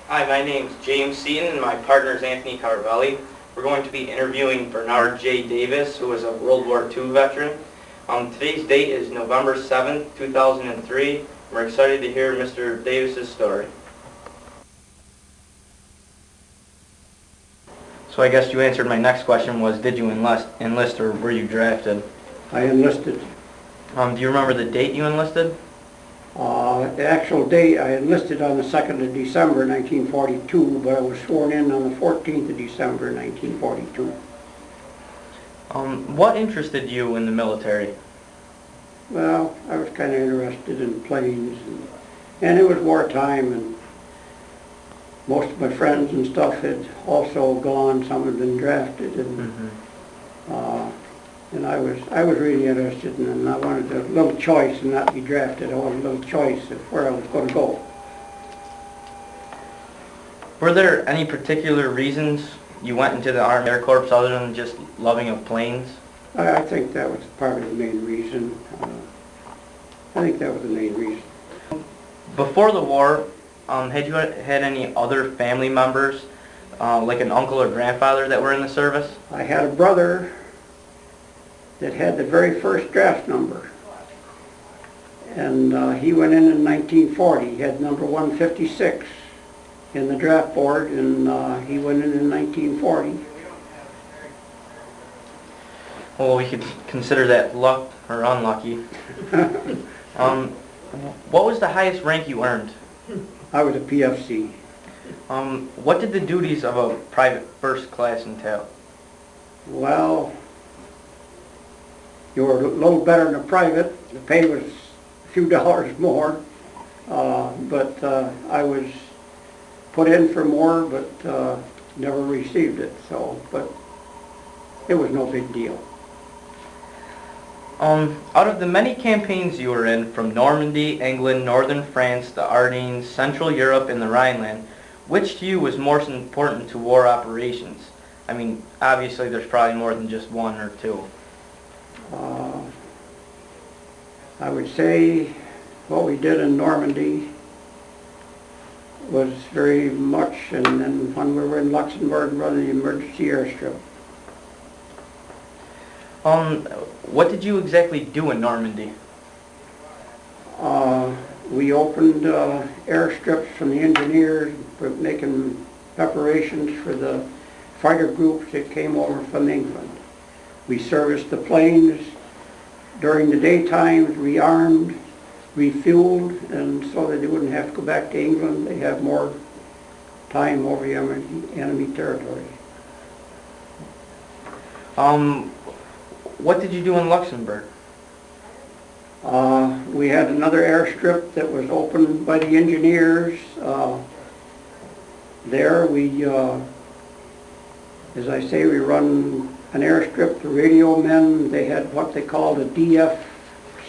Hi, my name's James Seaton and my partner is Anthony Carvelli. We're going to be interviewing Bernard J. Davis, who was a World War II veteran. Today's date is November 7th, 2003. We're excited to hear Mr. Davis's story. So I guess you answered my next question was, did you enlist or were you drafted? I enlisted. Do you remember the date you enlisted? The actual date, I enlisted on the 2nd of December 1942, but I was sworn in on the 14th of December 1942. What interested you in the military? Well, I was kind of interested in planes, and it was wartime, and most of my friends and stuff had also gone. Some had been drafted, and and I was really interested in it, and I wanted a little choice and not be drafted. I wanted a little choice of where I was going to go. Were there any particular reasons you went into the Army Air Corps other than just loving of planes? I think that was part of the main reason. I think that was the main reason. Before the war, had you had any other family members, like an uncle or grandfather that were in the service? I had a brother that had the very first draft number, and he went in 1940. He had number 156 in the draft board, and he went in 1940. Well, we could consider that luck or unlucky. What was the highest rank you earned? I was a PFC. What did the duties of a private first class entail? Well, you were a little better than a private. The pay was a few dollars more, but I was put in for more, but never received it. So, but it was no big deal. Out of the many campaigns you were in, from Normandy, England, northern France, the Ardennes, Central Europe, and the Rhineland, which to you was most important to war operations? I mean, obviously there's probably more than just one or two. I would say what we did in Normandy was very much, and then when we were in Luxembourg, running the emergency airstrip. What did you exactly do in Normandy? We opened airstrips from the engineers, making preparations for the fighter groups that came over from England. We serviced the planes during the daytimes, rearmed, refueled, and so that they wouldn't have to go back to England. They have more time over the enemy territory. What did you do in Luxembourg? We had another airstrip that was opened by the engineers. There we, as I say, we run an airstrip. The radio men, they had what they called a DF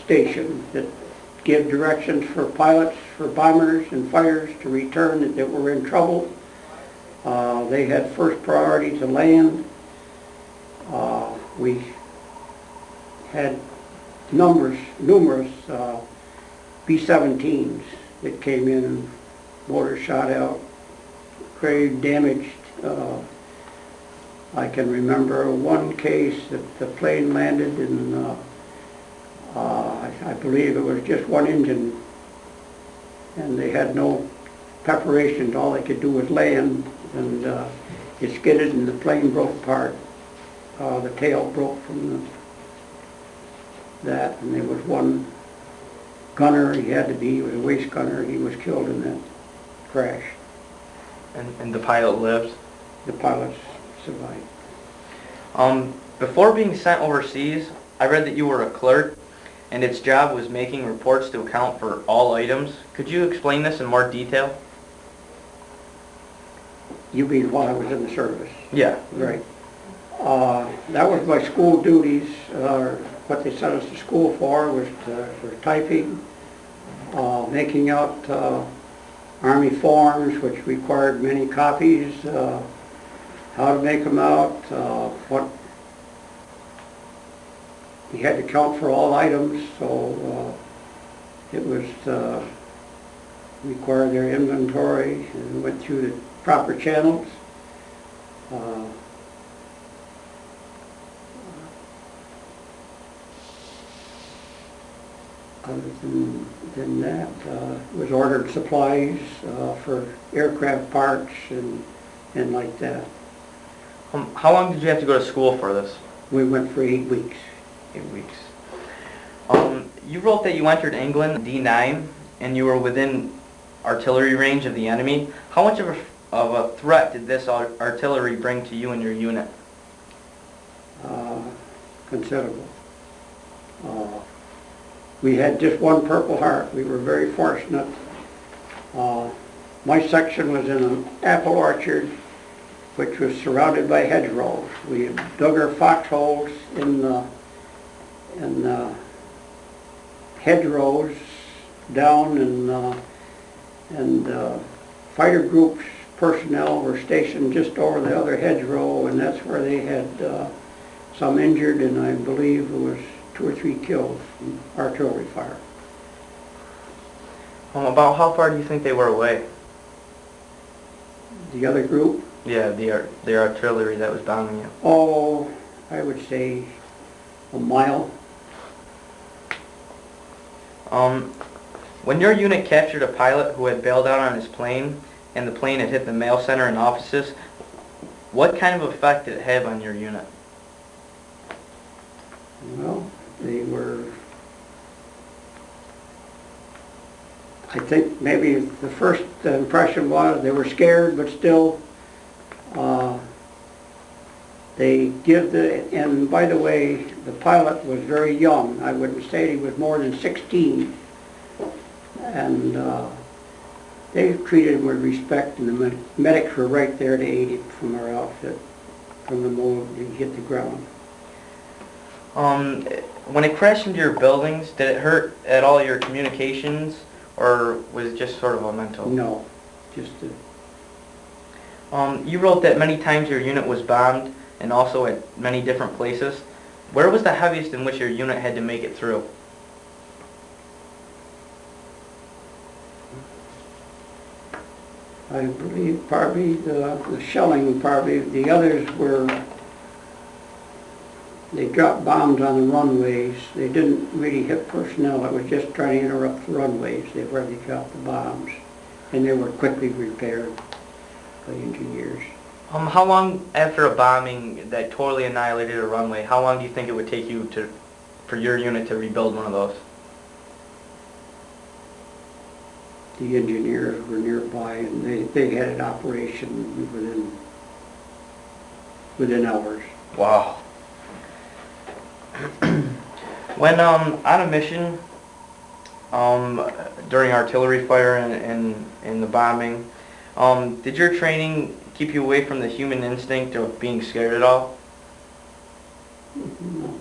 station that gave directions for pilots, for bombers and fighters to return that were in trouble. They had first priority to land. We had numerous B-17s that came in and motors shot out, grave damaged. I can remember one case that the plane landed and I believe it was just one engine, and they had no preparation. All they could do was land, and it skidded and the plane broke apart. The tail broke from that, and there was one gunner. He was a waist gunner. He was killed in that crash. And the pilot lived? The pilots survived. Before being sent overseas, I read that you were a clerk, and its job was making reports to account for all items. Could you explain this in more detail? You mean while I was in the service? Yeah. Right. That was my school duties. What they sent us to school for was for typing, making out Army forms, which required many copies, how to make them out, what we had to count for all items, so it was require their inventory, and went through the proper channels. Other than that, was ordered supplies for aircraft parts and like that. How long did you have to go to school for this? We went for 8 weeks. 8 weeks. You wrote that you entered England D9 and you were within artillery range of the enemy. How much of a threat did this artillery bring to you and your unit? Considerable. We had just one Purple Heart. We were very fortunate. My section was in an apple orchard which was surrounded by hedgerows. We had dug our foxholes in hedgerows down, and fighter groups personnel were stationed just over the other hedgerow, and that's where they had some injured, and I believe there was 2 or 3 killed from artillery fire. About how far do you think they were away? The other group? Yeah, the artillery that was bombing you. Oh, I would say a mile. When your unit captured a pilot who had bailed out on his plane and the plane had hit the mail center and offices, what kind of effect did it have on your unit? Well, they were, I think maybe the first impression was they were scared, but still they give and by the way, the pilot was very young. I wouldn't say he was more than 16. And they treated him with respect, and the medics were right there to aid him from our outfit, from the moment he hit the ground. When it crashed into your buildings, did it hurt at all your communications, or was it just sort of a mental? No, just you wrote that many times your unit was bombed, and also at many different places. Where was the heaviest in which your unit had to make it through? I believe probably the shelling, probably the others were, they dropped bombs on the runways. They didn't really hit personnel. It was just trying to interrupt the runways. They where they dropped the bombs, and they were quickly repaired by engineers. How long after a bombing that totally annihilated a runway, how long do you think it would take you for your unit to rebuild one of those? The engineers were nearby, and they had an operation within hours. Wow. When on a mission, during artillery fire and the bombing, did your training keep you away from the human instinct of being scared at all? No.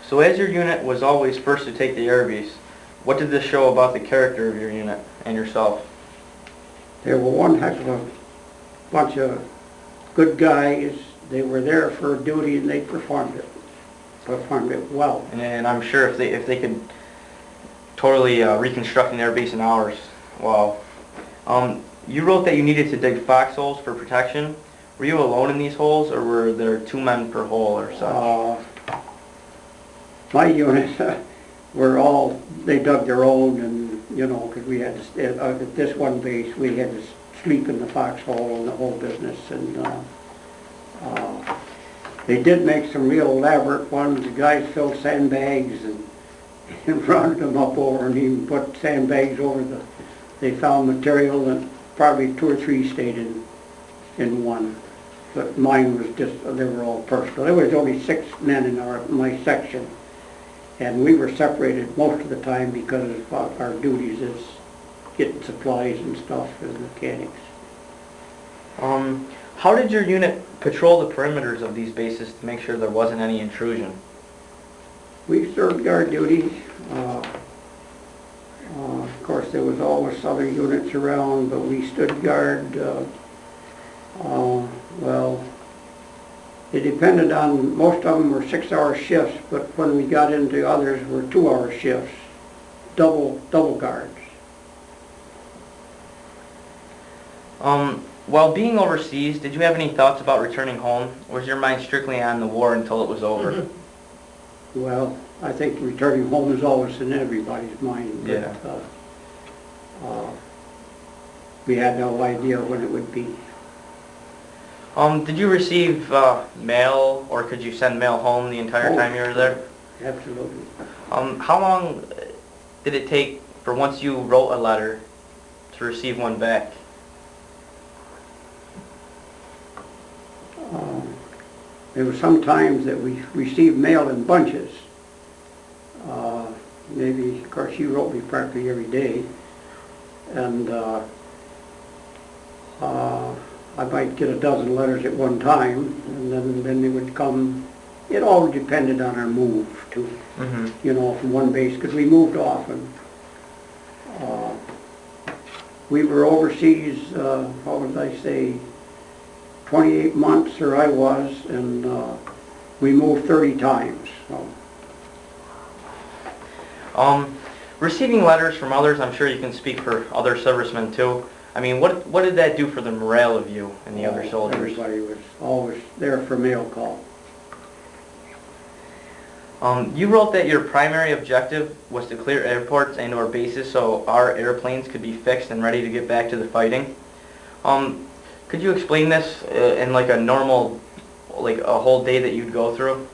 So as your unit was always first to take the airbase, what did this show about the character of your unit and yourself? They were one heck of a bunch of good guys. They were there for duty, and they performed it well. And I'm sure if they could totally reconstruct an airbase in hours. Wow. You wrote that you needed to dig foxholes for protection. Were you alone in these holes, or were there 2 men per hole or such? My unit were they dug their own, and because we had to, at this one base, we had to sleep in the foxhole and the whole business, and they did make some real elaborate ones. The guys filled sandbags and rounded them up over, and even put sandbags over they found material, and probably 2 or 3 stayed in one. But mine was just, they were all personal. There was only 6 men in my section, and we were separated most of the time because of our duties as getting supplies and stuff as mechanics. How did your unit patrol the perimeters of these bases to make sure there wasn't any intrusion? We served guard duty. Of course, there was always other units around, but we stood guard. Well, It depended on, most of them were 6-hour shifts, but when we got into others were 2-hour shifts, double guards. While being overseas, did you have any thoughts about returning home? Or was your mind strictly on the war until it was over? Well, I think returning home is always in everybody's mind, but Yeah. We had no idea when it would be. Did you receive mail, or could you send mail home the entire time you were there? Absolutely. How long did it take for once you wrote a letter to receive one back? There were some times that we received mail in bunches. Maybe, of course, she wrote me practically every day, and I might get a dozen letters at one time, and then they would come. It all depended on our move, too. Mm-hmm. You know, from one base, because we moved often. We were overseas, what would I say, 28 months, or I was, and we moved 30 times. So. Receiving letters from others, I'm sure you can speak for other servicemen too. I mean, what did that do for the morale of you and the other soldiers? Everybody was always there for mail call. You wrote that your primary objective was to clear airports and/or bases so our airplanes could be fixed and ready to get back to the fighting. Could you explain this in like a normal, like a whole day that you'd go through?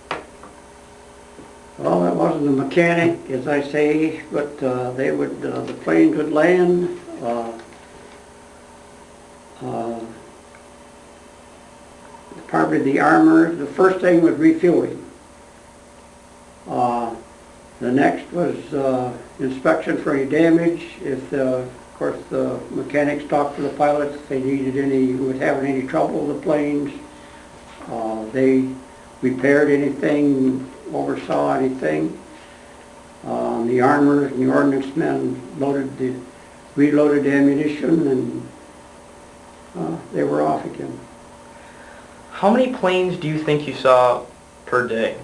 Well, that wasn't a mechanic, as I say, but they would, the planes would land. Probably the armor. The first thing was refueling. The next was inspection for any damage. If, of course, the mechanics talked to the pilots if they needed any, was having any trouble with the planes. They repaired anything, oversaw anything. The armor and the ordnance men reloaded the ammunition, and they were off again. How many planes do you think you saw per day?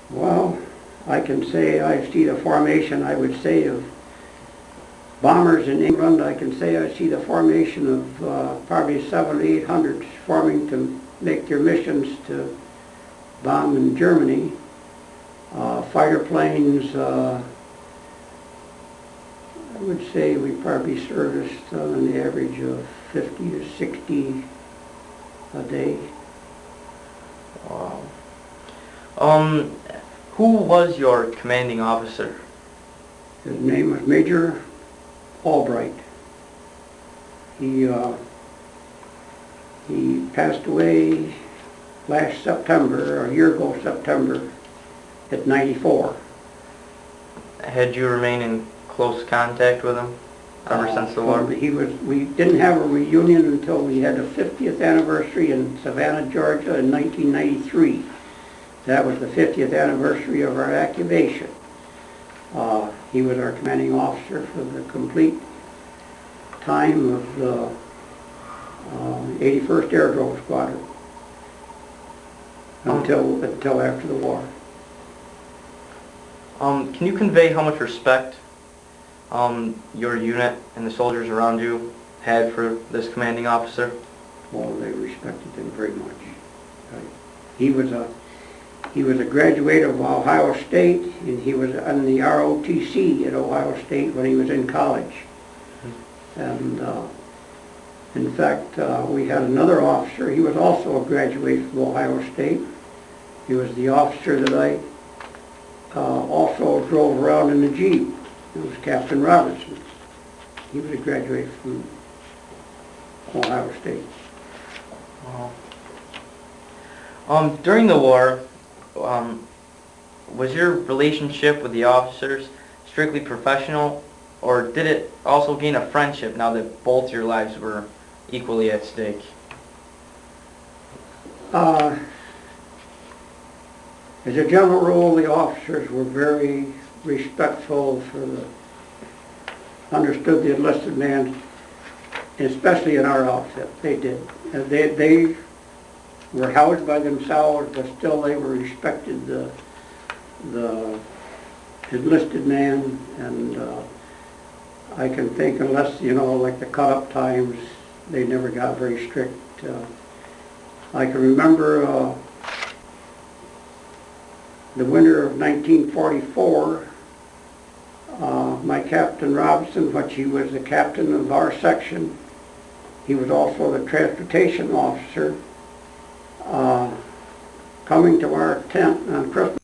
Well, I can say I see the formation, I would say, of bombers in England. I can say I see the formation of probably 700 to 800 forming to make their missions to bomb in Germany. Fighter planes, I would say we probably serviced on the average of 50 to 60 a day. Wow. Who was your commanding officer? His name was Major Albright. He passed away last September, a year ago September, at 94. Had you remained in close contact with him ever since the war? We didn't have a reunion until we had the 50th anniversary in Savannah, Georgia in 1993. That was the 50th anniversary of our activation. He was our commanding officer for the complete time of the 81st Aerodrome Squadron until after the war. Can you convey how much respect your unit and the soldiers around you had for this commanding officer? Well, they respected him very much. He was a graduate of Ohio State, and he was on the ROTC at Ohio State when he was in college. And in fact, we had another officer. He was also a graduate from Ohio State. He was the officer that I also drove around in the Jeep. It was Captain Robertson. He was a graduate from Ohio State. During the war, was your relationship with the officers strictly professional, or did it also gain a friendship now that both your lives were equally at stake? As a general rule, the officers were very respectful understood the enlisted man's especially in our outfit, they did. They were housed by themselves, but still they were respected the enlisted man, and I can think, unless, you know, like the cut-up times, they never got very strict. I can remember the winter of 1944, my Captain Robson, which he was the captain of our section, he was also the transportation officer, coming to our tent on Christmas